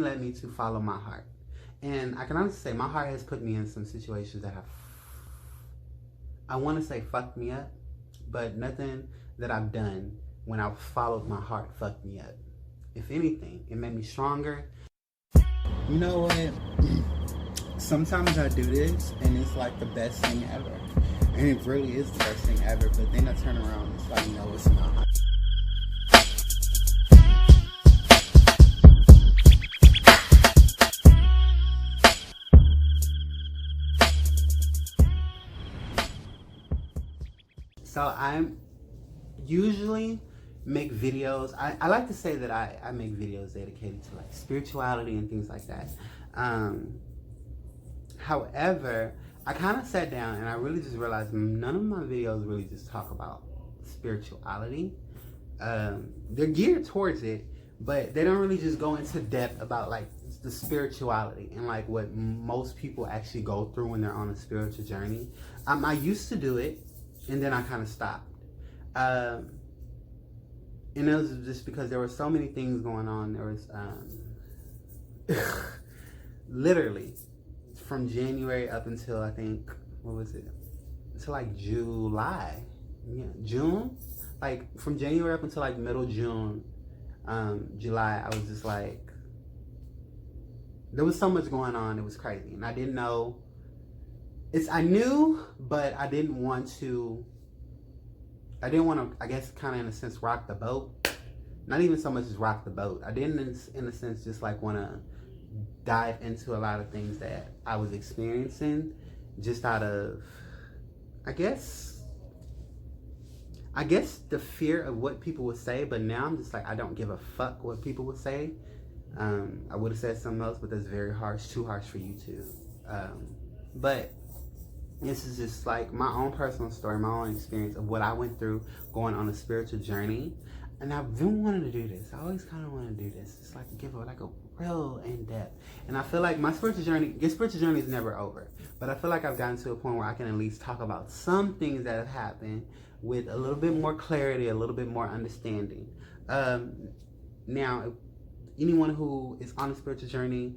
led me to follow my heart. And I can honestly say my heart has put me in some situations that have, I want to say fucked me up, but nothing that I've done when I've followed my heart fucked me up. If anything, it made me stronger. You know what? Sometimes I do this and it's like the best thing ever. And it really is the best thing ever, but then I turn around and it's like, no, it's not. So I'm usually make videos. I like to say that I make videos dedicated to like spirituality and things like that. However, I kind of sat down and I really just realized none of my videos really just talk about spirituality. They're geared towards it, but they don't really just go into depth about like the spirituality and like what most people actually go through when they're on a spiritual journey. I used to do it and then I kind of stopped. And it was just because there were so many things going on. There was literally from January up until I think, what was it? Until like July. Yeah, June. Like from January up until like middle June, July, I was just like, there was so much going on. It was crazy. And I didn't know. I knew, but I didn't want to, I guess, kind of in a sense, rock the boat. Not even so much as rock the boat. I didn't, in a sense, just like want to dive into a lot of things that I was experiencing just out of, I guess the fear of what people would say. But now I'm just like, I don't give a fuck what people would say. I would have said something else, but that's very harsh, too harsh for you too. But this is just like my own personal story, my own experience of what I went through going on a spiritual journey. And I've been wanting to do this. I always kind of want to do this. It's like give it like a real in-depth. And I feel like my spiritual journey is never over. But I feel like I've gotten to a point where I can at least talk about some things that have happened with a little bit more clarity, a little bit more understanding. Now, anyone who is on a spiritual journey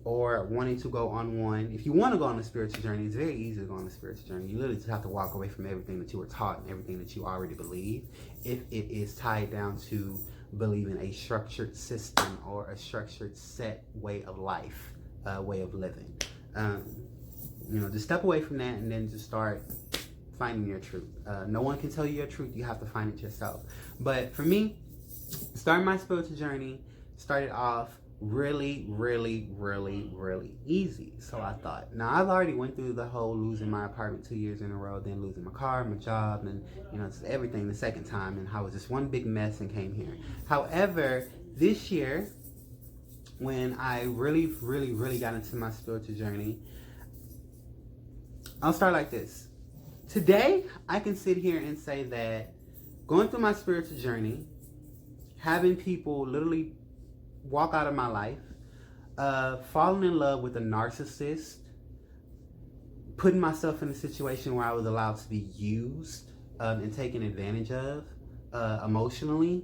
or wanting to go on one, if you want to go on a spiritual journey, it's very easy to go on a spiritual journey. You literally just have to walk away from everything that you were taught and everything that you already believe, if it is tied down to believing a structured system or a structured set way of life, way of living. Just step away from that and then just start finding your truth. No one can tell you your truth. You have to find it yourself. But for me, starting my spiritual journey started off really easy. So I thought, now I've already went through the whole losing my apartment 2 years in a row, then losing my car, my job, and just everything the second time, and how it was just one big mess and came here. However, this year, when I really got into my spiritual journey, I'll start like this. Today, I can sit here and say that going through my spiritual journey, having people literally walk out of my life, falling in love with a narcissist, putting myself in a situation where I was allowed to be used and taken advantage of emotionally,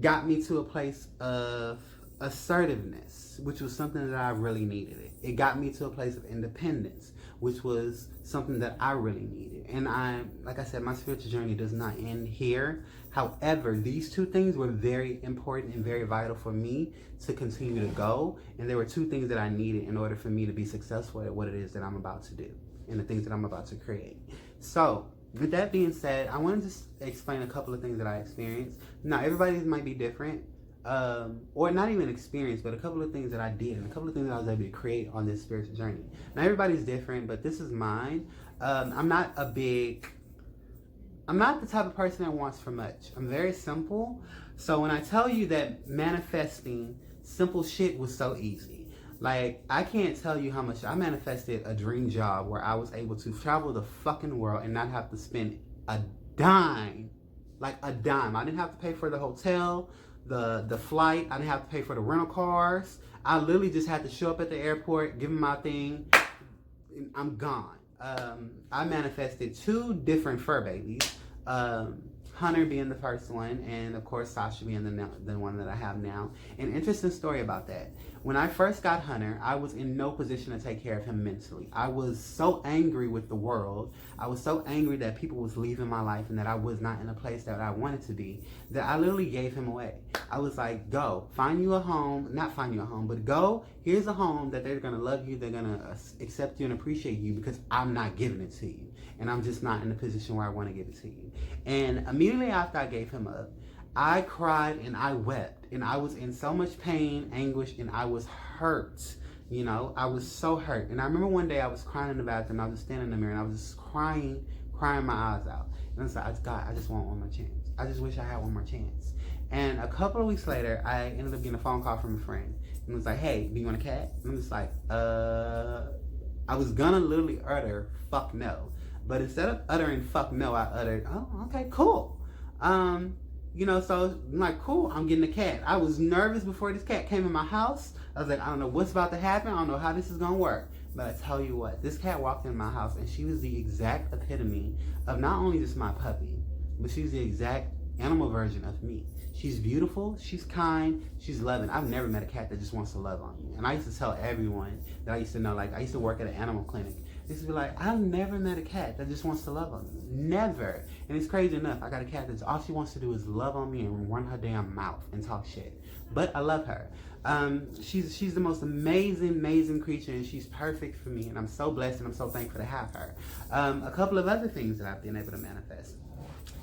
got me to a place of assertiveness, which was something that I really needed. It got me to a place of independence, which was something that I really needed. And like I said, my spiritual journey does not end here. However, these two things were very important and very vital for me to continue to go. And there were two things that I needed in order for me to be successful at what it is that I'm about to do and the things that I'm about to create. So with that being said, I want to just explain a couple of things that I experienced. Now, everybody's might be different. Or not even experience, but a couple of things that I did and a couple of things that I was able to create on this spiritual journey. Now, everybody's different, but this is mine. I'm not the type of person that wants for much. I'm very simple. So when I tell you that manifesting simple shit was so easy, like I can't tell you how much I manifested a dream job where I was able to travel the fucking world and not have to spend a dime, like a dime. I didn't have to pay for the hotel, the flight. I didn't have to pay for the rental cars. I literally just had to show up at the airport, give them my thing, and I'm gone. I manifested 2 different fur babies, Hunter being the first one, and of course Sasha being the one that I have now. An interesting story about that. When I first got Hunter, I was in no position to take care of him mentally. I was so angry with the world. I was so angry that people was leaving my life and that I was not in a place that I wanted to be, that I literally gave him away. I was like, go, find you a home, not find you a home, but go, here's a home that they're going to love you, they're going to accept you and appreciate you, because I'm not giving it to you. And I'm just not in a position where I want to give it to you. And immediately after I gave him up, I cried and I wept, and I was in so much pain, anguish, and I was hurt. You know, I was so hurt. And I remember one day I was crying in the bathroom. I was just standing in the mirror and I was just crying my eyes out. And I was like, God, I just want one more chance. I just wish I had one more chance. And a couple of weeks later, I ended up getting a phone call from a friend. And it was like, hey, do you want a cat? And I'm just like, I was gonna literally utter fuck no. But instead of uttering fuck no, I uttered, oh, okay, cool. You know, so I'm like, cool, I'm getting a cat. I was nervous before this cat came in my house. I was like, I don't know what's about to happen. I don't know how this is going to work. But I tell you what, this cat walked in my house and she was the exact epitome of not only just my puppy, but she's the exact animal version of me. She's beautiful, she's kind, she's loving. I've never met a cat that just wants to love on you. And I used to tell everyone that I used to know, like I used to work at an animal clinic. I used to be like, I've never met a cat that just wants to love on me. Never. And it's crazy enough. I got a cat that's all she wants to do is love on me and run her damn mouth and talk shit. But I love her. She's the most amazing creature, and she's perfect for me. And I'm so blessed and I'm so thankful to have her. A couple of other things that I've been able to manifest.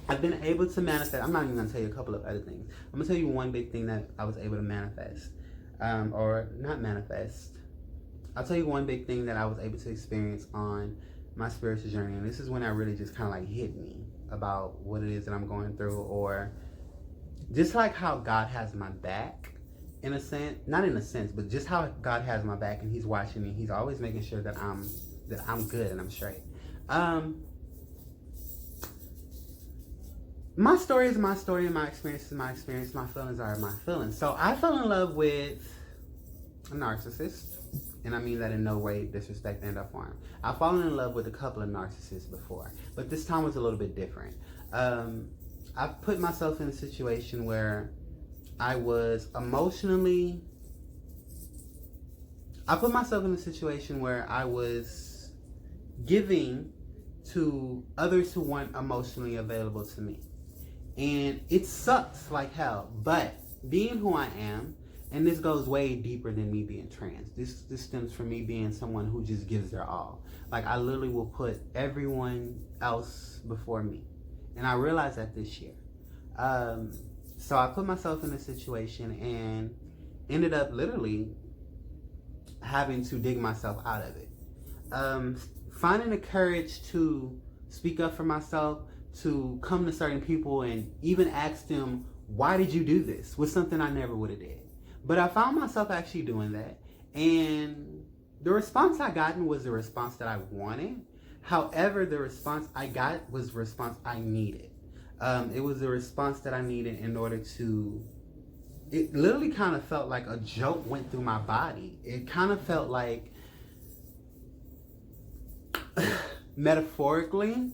I've been able to manifest. I'm not even going to tell you a couple of other things. I'm going to tell you one big thing that I was able to manifest. Or not manifest. I'll tell you one big thing that I was able to experience on my spiritual journey. And this is when I really just kind of like hit me about what it is that I'm going through, or just like how God has my back in a sense, not in a sense, but just how God has my back and he's watching me. He's always making sure that I'm good and I'm straight. My story is my story and my experience is my experience. My feelings are my feelings. So I fell in love with a narcissist. And I mean that in no way disrespect and or harm. I've fallen in love with a couple of narcissists before, but this time was a little bit different. I've put myself in a situation where I was emotionally... I put myself in a situation where I was giving to others who weren't emotionally available to me. And it sucks like hell, but being who I am, and this goes way deeper than me being trans. This stems from me being someone who just gives their all. Like, I literally will put everyone else before me. And I realized that this year. So I put myself in a situation and ended up literally having to dig myself out of it. Finding the courage to speak up for myself, to come to certain people and even ask them, why did you do this? Was something I never would have did. But I found myself actually doing that. And the response I gotten was the response that I wanted. However, the response I got was the response I needed. It was the response that I needed in order to... It literally kind of felt like a joke went through my body. It kind of felt like... metaphorically,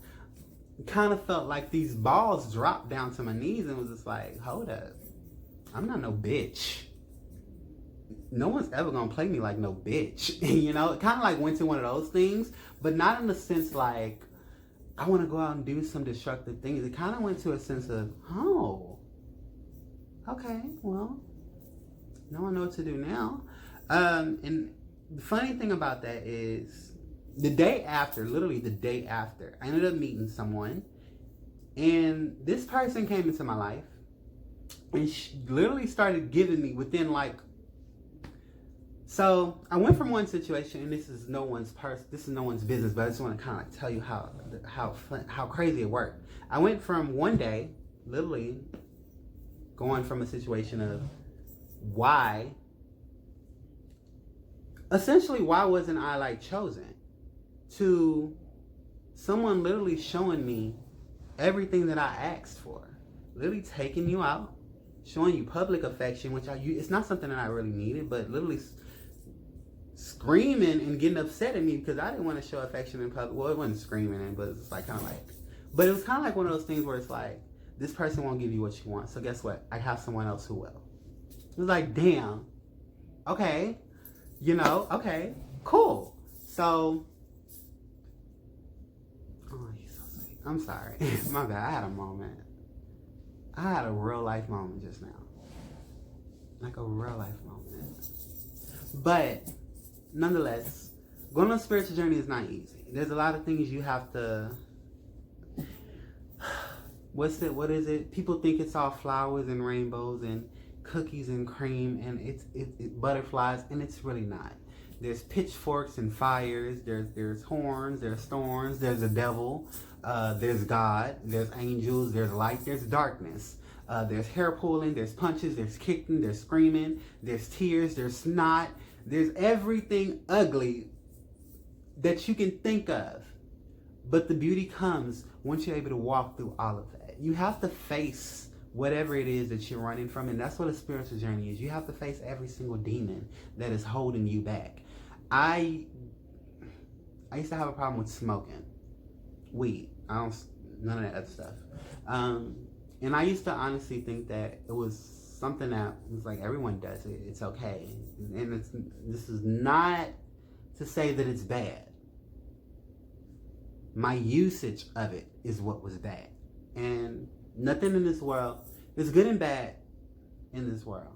kind of felt like these balls dropped down to my knees and was just like, hold up. I'm not no bitch. No one's ever gonna play me like no bitch. You know, it kind of like went to one of those things, but not in the sense like I want to go out and do some destructive things. It kind of went to a sense of, oh, okay, well, now I know what to do now. And the funny thing about that is the day after, literally the day after, I ended up meeting someone, and this person came into my life and she literally started giving me within like... So I went from one situation, and this is no one's business, but I just want to kind of like tell you how crazy it worked. I went from one day, literally going from a situation of why wasn't I like chosen, to someone literally showing me everything that I asked for, literally taking you out, showing you public affection, which it's not something that I really needed, but literally screaming and getting upset at me because I didn't want to show affection in public. Well, it wasn't screaming, but it was like kind of like, but it was kind of like one of those things where it's like, this person won't give you what you want. So guess what? I have someone else who will. It was like, damn. Okay. Okay. Cool. So, oh, he's so sweet. I'm sorry. My bad. I had a moment. I had a real life moment just now. Like a real life moment. But, nonetheless, going on a spiritual journey is not easy. There's a lot of things you have to... What is it? People think it's all flowers and rainbows and cookies and cream and it's butterflies, and it's really not. There's pitchforks and fires, there's horns, there's storms, there's a devil, there's God, there's angels, there's light, there's darkness, there's hair pulling, there's punches, there's kicking, there's screaming, there's tears, there's snot, there's everything ugly that you can think of. But the beauty comes once you're able to walk through all of that. You have to face whatever it is that you're running from, and that's what a spiritual journey is. You have to face every single demon that is holding you back. I used to have a problem with smoking weed. None of that other stuff. And I used to honestly think that it was something that was like, everyone does it. It's okay. And this is not to say that it's bad. My usage of it is what was bad. And nothing in this world, there's good and bad in this world.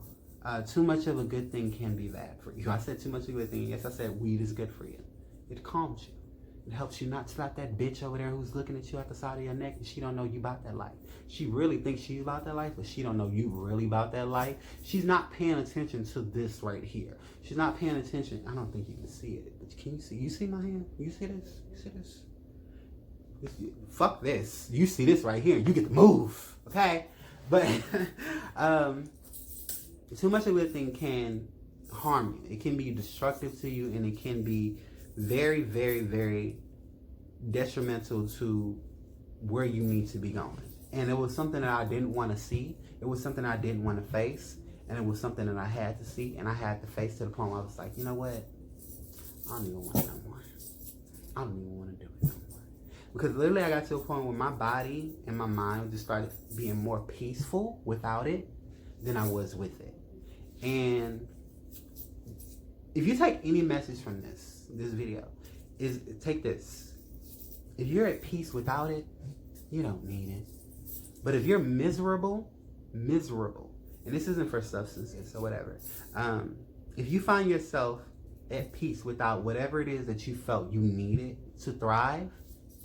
Too much of a good thing can be bad for you. I said too much of a good thing. Yes, I said weed is good for you. It calms you. It helps you not slap that bitch over there who's looking at you at the side of your neck and she don't know you about that life. She really thinks she's about that life, but she don't know you really about that life. She's not paying attention to this right here. She's not paying attention. I don't think you can see it, but can you see? You see my hand? You see this? You see this? Fuck this. You see this right here. You get to move. Okay? But too much of a thing can harm you. It can be destructive to you, and it can be very, very, very detrimental to where you need to be going. And it was something that I didn't want to see. It was something I didn't want to face. And it was something that I had to see and I had to face, to the point where I was like, you know what? I don't even want it no more. I don't even want to do it no more. Because literally I got to a point where my body and my mind just started being more peaceful without it than I was with it. And if you take any message from this video, is take this. If you're at peace without it, you don't need it. But if you're miserable, and this isn't for substances or whatever, if you find yourself at peace without whatever it is that you felt you needed to thrive,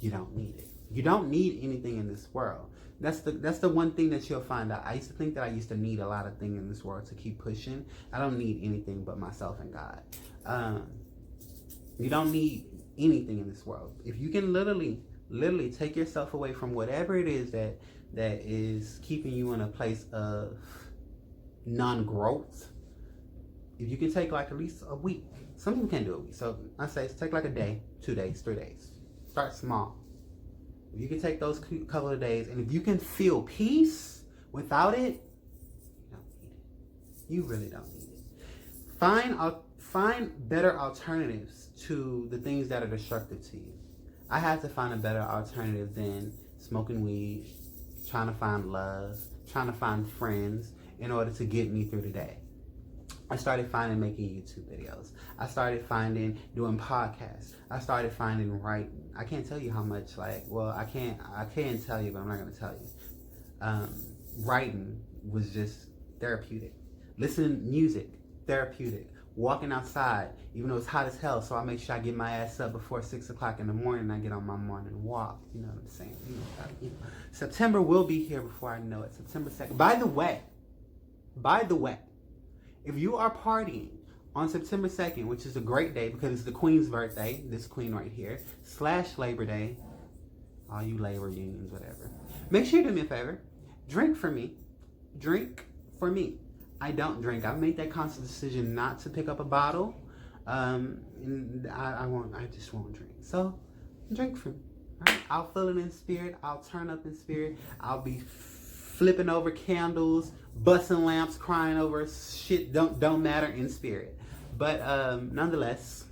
you don't need it. You don't need anything in this world. That's the one thing that you'll find out. I used to think that I used to need a lot of things in this world to keep pushing. I don't need anything but myself and God. You don't need anything in this world. If you can literally take yourself away from whatever it is that is keeping you in a place of non-growth, if you can take like at least a week. Some people can't do a week. So I say take like a day, 2 days, 3 days. Start small. If you can take those couple of days, and if you can feel peace without it, you don't need it. You really don't need it. Find better alternatives to the things that are destructive to you. I had to find a better alternative than smoking weed, trying to find love, trying to find friends in order to get me through the day. I started finding making YouTube videos. I started finding doing podcasts. I started finding writing. I can't tell you how much, I can tell you, but I'm not going to tell you. Writing was just therapeutic. Listening to music, therapeutic. Walking outside, even though it's hot as hell, so I make sure I get my ass up before 6 o'clock in the morning and I get on my morning walk. You know what I'm saying? September will be here before I know it. September 2nd. By the way, if you are partying on September 2nd, which is a great day because it's the Queen's birthday, this queen right here, / Labor Day, all you labor unions, whatever. Make sure you do me a favor. Drink for me. I don't drink. I made that conscious decision not to pick up a bottle. And I just won't drink. So drink for me. Right? I'll feel it in spirit. I'll turn up in spirit. I'll be flipping over candles, busting lamps, crying over shit don't matter in spirit. But nonetheless,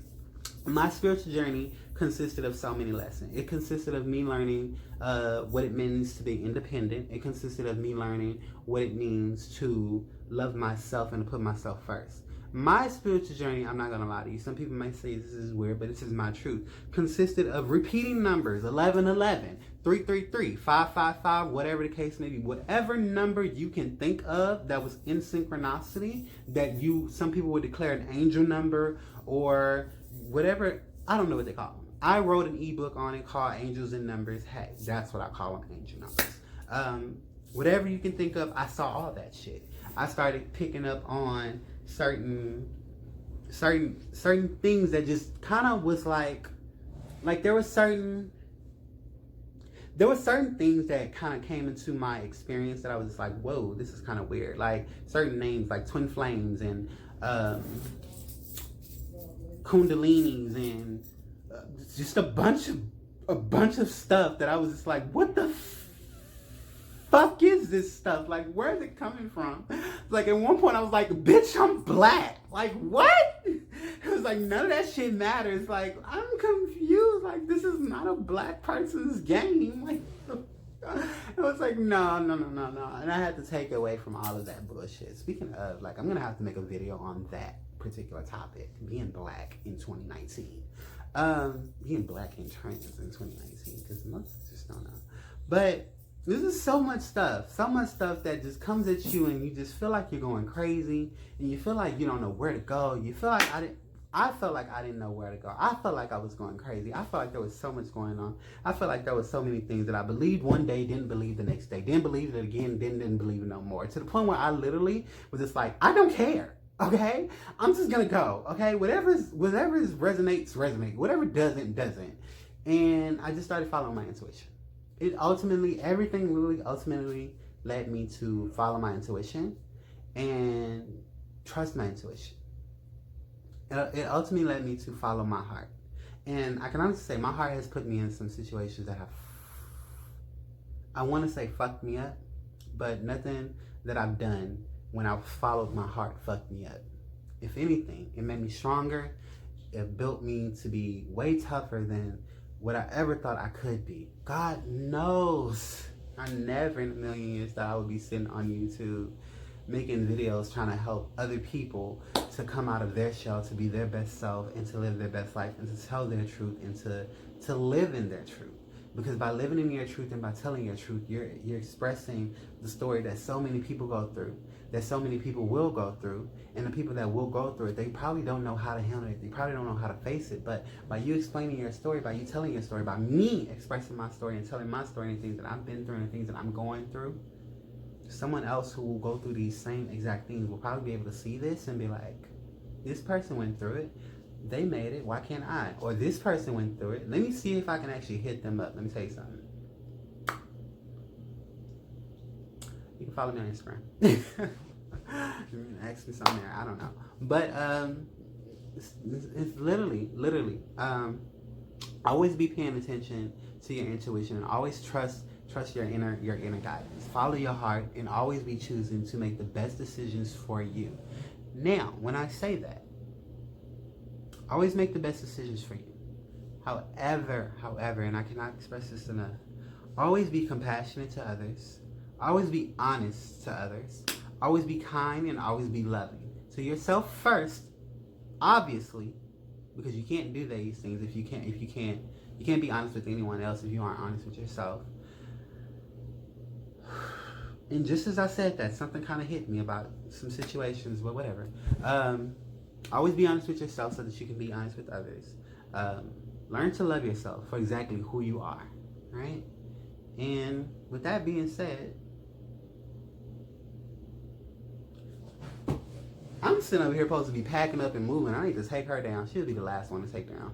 My spiritual journey consisted of so many lessons. It consisted of me learning what it means to be independent. It consisted of me learning what it means to love myself and to put myself first. My spiritual journey, I'm not going to lie to you, some people may say this is weird, but this is my truth, consisted of repeating numbers, 1111, 333, 555, whatever the case may be. Whatever number you can think of that was in synchronicity, that some people would declare an angel number or whatever, I don't know what they call them. I wrote an ebook on it called Angels and Numbers. Hey, that's what I call them, angel numbers. Whatever you can think of, I saw all that shit. I started picking up on certain things that just kind of was like there were certain things that kind of came into my experience that I was just like, whoa, this is kind of weird. Like certain names like Twin Flames and Kundalinis and just a bunch of stuff that I was just like, what the fuck is this stuff? Like, where is it coming from? Like, at one point I was like, bitch, I'm black. Like, what? It was like, none of that shit matters. Like, I'm confused. Like, this is not a black person's game. Like, it was like, no. And I had to take away from all of that bullshit. Speaking of, like, I'm going to have to make a video on that particular topic, being black in 2019. Being black and trans in 2019, because most just don't know. But this is so much stuff that just comes at you and you just feel like you're going crazy and you feel like you don't know where to go. You feel like I felt like I didn't know where to go. I felt like I was going crazy. I felt like there was so much going on. I felt like there was so many things that I believed one day, didn't believe the next day, didn't believe it again, didn't believe it no more. To the point where I literally was just like, I don't care. Okay? I'm just gonna go. Okay? Whatever resonates. Whatever doesn't. And I just started following my intuition. Everything really ultimately led me to follow my intuition and trust my intuition. It ultimately led me to follow my heart. And I can honestly say my heart has put me in some situations that I want to say fucked me up, but nothing that I've done when I've followed my heart fucked me up. If anything, it made me stronger. It built me to be way tougher than what I ever thought I could be. God knows I never in a million years thought I would be sitting on YouTube making videos trying to help other people to come out of their shell, to be their best self and to live their best life and to tell their truth and to live in their truth. Because by living in your truth and by telling your truth, you're expressing the story that so many people go through, that so many people will go through, and the people that will go through it, they probably don't know how to handle it. They probably don't know how to face it. But by you explaining your story, by you telling your story, by me expressing my story and telling my story and things that I've been through and things that I'm going through, someone else who will go through these same exact things will probably be able to see this and be like, this person went through it. They made it. Why can't I? Or this person went through it. Let me see if I can actually hit them up. Let me tell you something. You can follow me on Instagram. Ask me something there. I don't know. But it's literally. Always be paying attention to your intuition and always trust your inner guidance. Follow your heart and always be choosing to make the best decisions for you. Now, when I say that, always make the best decisions for you. However, and I cannot express this enough, always be compassionate to others. Always be honest to others. Always be kind and always be loving. To yourself first, obviously, because you can't do these things if you can't be honest with anyone else if you aren't honest with yourself. And just as I said that, something kind of hit me about some situations, but whatever. Always be honest with yourself so that you can be honest with others. Learn to love yourself for exactly who you are, right? And with that being said, I'm sitting over here supposed to be packing up and moving. I need to take her down. She'll be the last one to take down.